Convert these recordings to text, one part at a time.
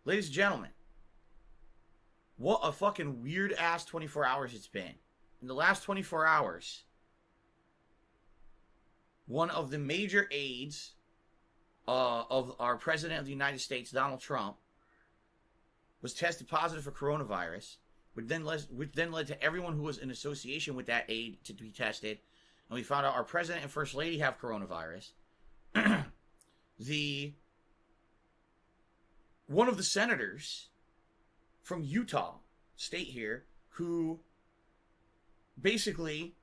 Ladies and gentlemen, what a fucking weird ass 24 hours it's been. In the last 24 hours, one of the major aides of our President of the United States, Donald Trump, was tested positive for coronavirus, which then led to everyone who was in association with that aide to be tested. And we found out our President and First Lady have coronavirus. One of the senators from Utah state here, who basically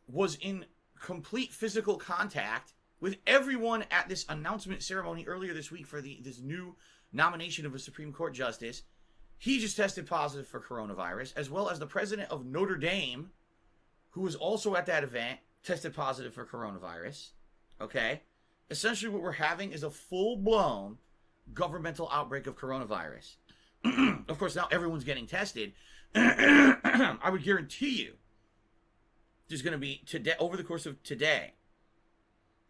was in complete physical contact with everyone at this announcement ceremony earlier this week for this new nomination of a Supreme Court justice. He just tested positive for coronavirus, as well as the president of Notre Dame, who was also at that event, tested positive for coronavirus. Okay? Essentially what we're having is a full-blown governmental outbreak of coronavirus. Of course, now everyone's getting tested. I would guarantee you there's going to be, today, over the course of today,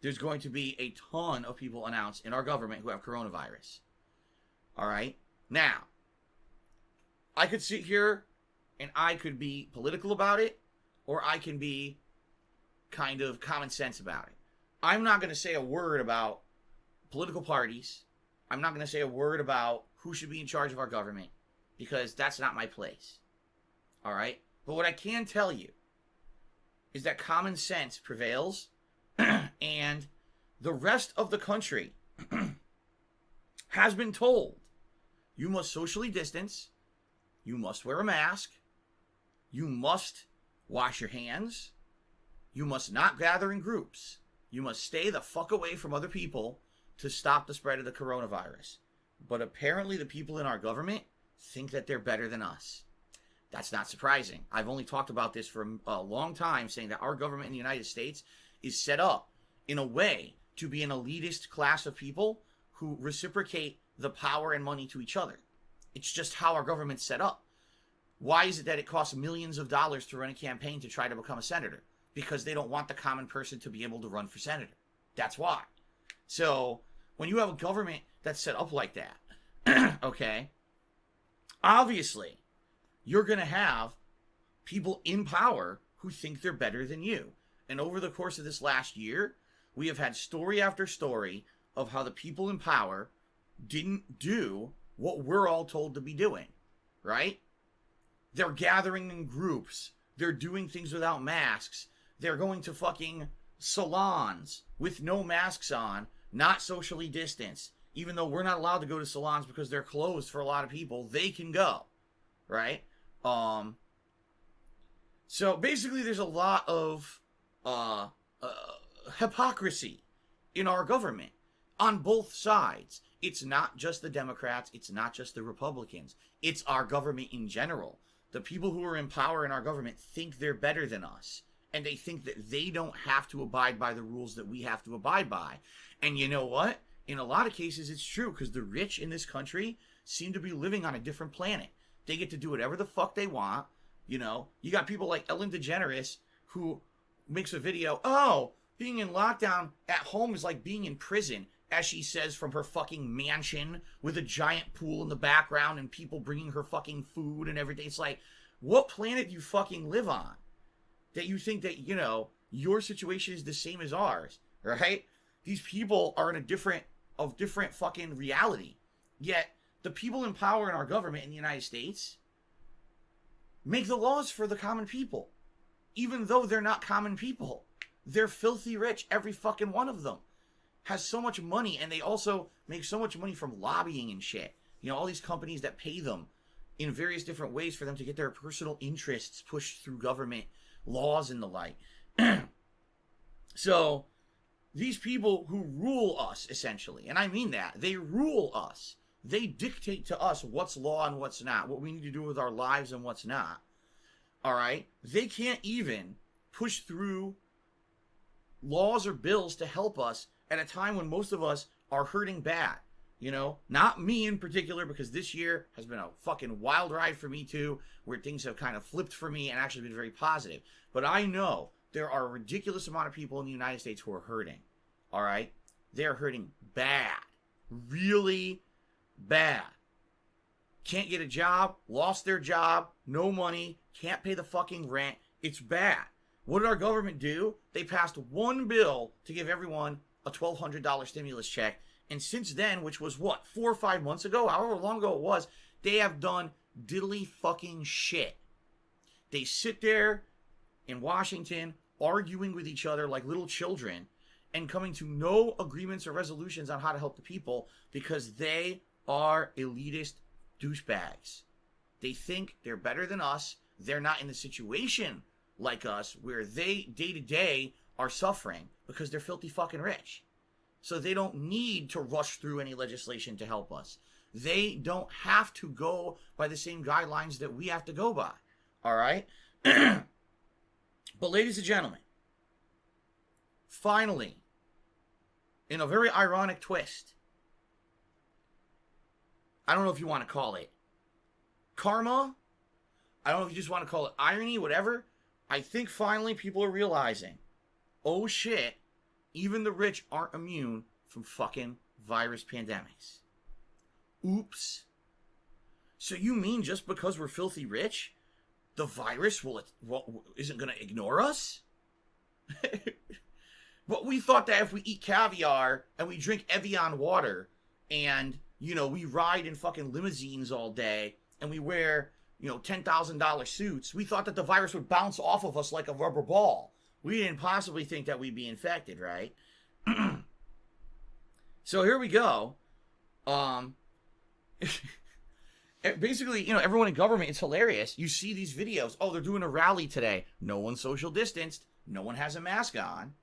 there's going to be a ton of people announced in our government who have coronavirus. All right? Now, I could sit here and I could be political about it, or I can be kind of common sense about it. I'm not going to say a word about political parties. I'm not going to say a word about who should be in charge of our government, because that's not my place. All right? But what I can tell you is that common sense prevails, and the rest of the country has been told you must socially distance, you must wear a mask, you must wash your hands, you must not gather in groups, you must stay the fuck away from other people to stop the spread of the coronavirus. But apparently the people in our government think that they're better than us. That's not surprising. I've only talked about this for a long time, saying that our government in the United States is set up in a way to be an elitist class of people who reciprocate the power and money to each other. It's just how our government's set up. Why is it that it costs millions of dollars to run a campaign to try to become a senator? Because they don't want the common person to be able to run for senator. That's why. So, when you have a government that's set up like that, okay, obviously, you're going to have people in power who think they're better than you. And over the course of this last year, we have had story after story of how the people in power didn't do what we're all told to be doing, right? They're gathering in groups. They're doing things without masks. They're going to fucking salons with no masks on, not socially distanced. Even though we're not allowed to go to salons because they're closed for a lot of people, they can go, right? So basically there's a lot of hypocrisy in our government on both sides. It's not just the Democrats, it's not just the Republicans, it's our government in general. The people who are in power in our government think they're better than us, and they think that they don't have to abide by the rules that we have to abide by. And you know what? In a lot of cases it's true, because the rich in this country seem to be living on a different planet. They get to do whatever the fuck they want. You know, you got people like Ellen DeGeneres who makes a video, oh, being in lockdown at home is like being in prison, as she says from her fucking mansion with a giant pool in the background and people bringing her fucking food and everything. It's like, what planet do you fucking live on that you think that, you know, your situation is the same as ours, right? These people are in a different fucking reality. Yet the people in power in our government in the United States make the laws for the common people, even though they're not common people. They're filthy rich. Every fucking one of them has so much money, and they also make so much money from lobbying and shit. You know, all these companies that pay them in various different ways for them to get their personal interests pushed through government laws and the like. So these people who rule us, essentially, and I mean that, they rule us. They dictate to us what's law and what's not, what we need to do with our lives and what's not. All right? They can't even push through laws or bills to help us at a time when most of us are hurting bad. You know, not me in particular, because this year has been a fucking wild ride for me too, where things have kind of flipped for me and actually been very positive. But I know there are a ridiculous amount of people in the United States who are hurting. All right? They are hurting bad. Really bad. can't get a job, lost their job, no money, can't pay the fucking rent. It's bad. What did our government do? They passed one bill to give everyone a $1,200 stimulus check. And since then, which was what, 4 or 5 months ago, however long ago it was, they have done diddly fucking shit. They sit there in Washington arguing with each other like little children and coming to no agreements or resolutions on how to help the people because they are elitist douchebags. They think they're better than us. They're not in the situation like us where they day to day are suffering because they're filthy fucking rich. So they don't need to rush through any legislation to help us. They don't have to go by the same guidelines that we have to go by. All right? But ladies and gentlemen, finally, in a very ironic twist, I don't know if you want to call it karma, I don't know if you just want to call it irony, whatever, I think finally people are realizing, oh shit, even the rich aren't immune from fucking virus pandemics. Oops. So you mean just because we're filthy rich, the virus isn't going to ignore us? But we thought that if we eat caviar and we drink Evian water and, you know, we ride in fucking limousines all day and we wear, you know, $10,000 suits, we thought that the virus would bounce off of us like a rubber ball. We didn't possibly think that we'd be infected, right? So here we go. Basically, you know, everyone in government, it's hilarious. You see these videos. Oh, they're doing a rally today. No one's social distanced. No one has a mask on.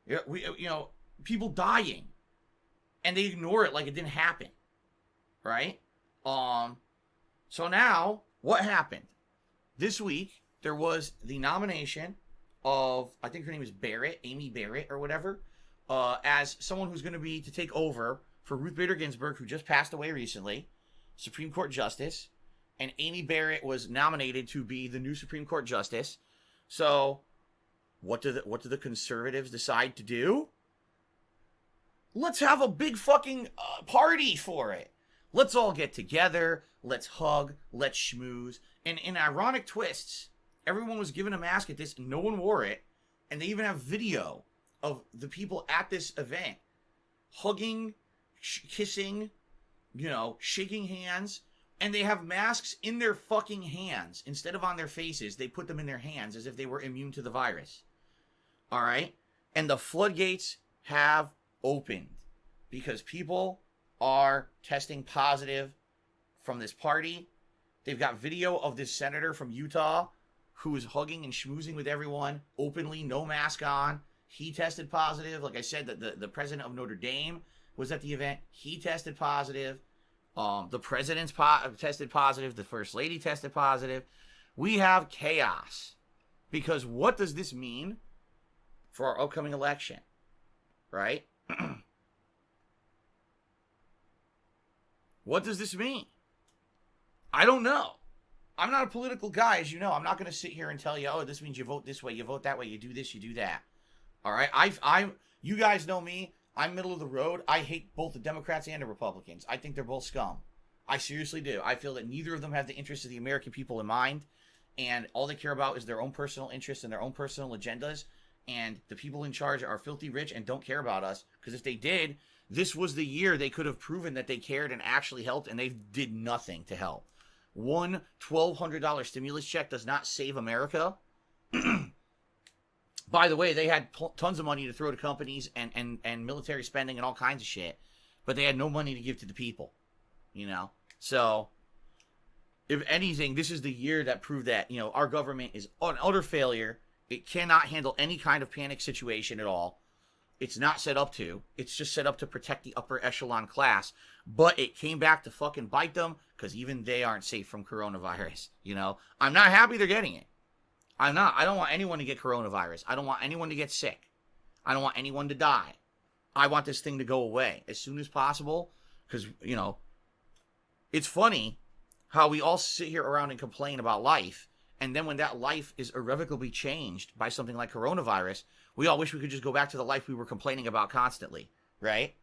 You know, people dying. And they ignore it like it didn't happen. Right? So now, what happened? This week, there was the nomination of, I think her name is Barrett, Amy Barrett or whatever, as someone who's going to be to take over for Ruth Bader Ginsburg, who just passed away recently, Supreme Court Justice, and Amy Barrett was nominated to be the new Supreme Court Justice. So, what do the conservatives decide to do? Let's have a big fucking party for it. Let's all get together. Let's hug. Let's schmooze. And in ironic twists, everyone was given a mask at this, and no one wore it. And they even have video of the people at this event hugging, kissing, you know, shaking hands. And they have masks in their fucking hands. Instead of on their faces, they put them in their hands as if they were immune to the virus. All right? And the floodgates have opened because people are testing positive from this party. They've got video of this senator from Utah who is hugging and schmoozing with everyone openly, no mask on. He tested positive. Like I said, the president of Notre Dame was at the event. He tested positive. The president's tested positive. The first lady tested positive. We have chaos. Because what does this mean for our upcoming election? Right? What does this mean? I don't know. I'm not a political guy, as you know. I'm not going to sit here and tell you, oh, this means you vote this way, you vote that way, you do this, you do that. All right? You guys know me. I'm middle of the road. I hate both the Democrats and the Republicans. I think they're both scum. I seriously do. I feel that neither of them have the interests of the American people in mind, and all they care about is their own personal interests and their own personal agendas, and the people in charge are filthy rich and don't care about us, because if they did, this was the year they could have proven that they cared and actually helped, and they did nothing to help. One $1,200 stimulus check does not save America. By the way, they had tons of money to throw to companies and military spending and all kinds of shit, but they had no money to give to the people, you know? So, if anything, this is the year that proved that, you know, our government is an utter failure. It cannot handle any kind of panic situation at all. It's not set up to. It's just set up to protect the upper echelon class. But it came back to fucking bite them because even they aren't safe from coronavirus, you know? I'm not happy they're getting it. I'm not. I don't want anyone to get coronavirus. I don't want anyone to get sick. I don't want anyone to die. I want this thing to go away as soon as possible because, you know, it's funny how we all sit here around and complain about life, and then when that life is irrevocably changed by something like coronavirus, we all wish we could just go back to the life we were complaining about constantly, right?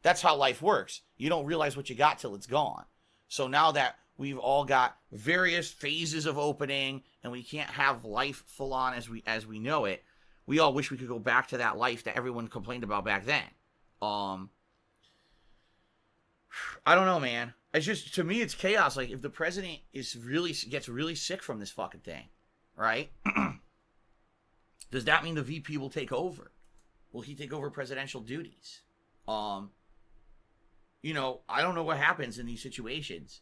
That's how life works. You don't realize what you got till it's gone. So now that We've all got various phases of opening, and we can't have life full on as we know it. We all wish we could go back to that life that everyone complained about back then. I don't know, man. It's just, to me, it's chaos. Like, if the president gets really sick from this fucking thing, right? Does that mean the VP will take over? Will he take over presidential duties? I don't know what happens in these situations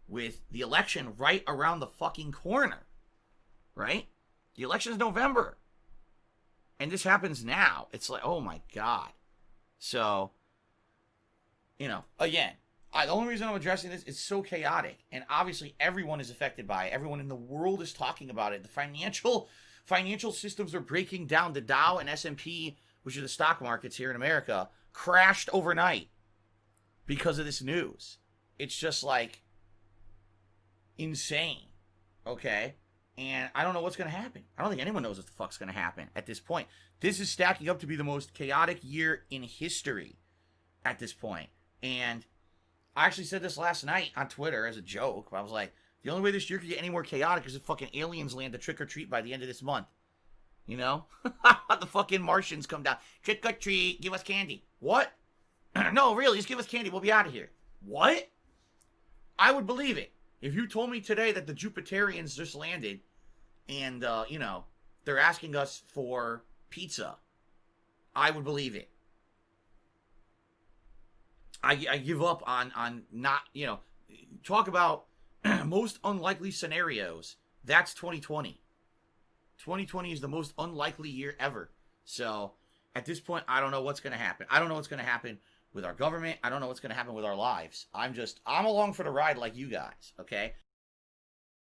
with the election right around the fucking corner, right? The election's November. And this happens now. It's like, oh my God. So, again, the only reason I'm addressing this is so chaotic. And obviously everyone is affected by it. Everyone in the world is talking about it. The financial systems are breaking down. The Dow and S&P, which are the stock markets here in America, crashed overnight because of this news. It's just like insane. Okay? And I don't know what's going to happen. I don't think anyone knows what the fuck's going to happen at this point. This is stacking up to be the most chaotic year in history at this point. And I actually said this last night on Twitter as a joke. I was like, the only way this year could get any more chaotic is if fucking aliens land to trick or treat by the end of this month. The fucking Martians come down. Trick or treat, give us candy. What? No, really, just give us candy. We'll be out of here. What? I would believe it. If you told me today that the Jupiterians just landed and, they're asking us for pizza, I would believe it. I give up on not, talk about most unlikely scenarios. That's 2020. 2020 is the most unlikely year ever. So, at this point, I don't know what's going to happen. I don't know what's going to happen with our government. I don't know what's going to happen with our lives. I'm along for the ride like you guys, okay?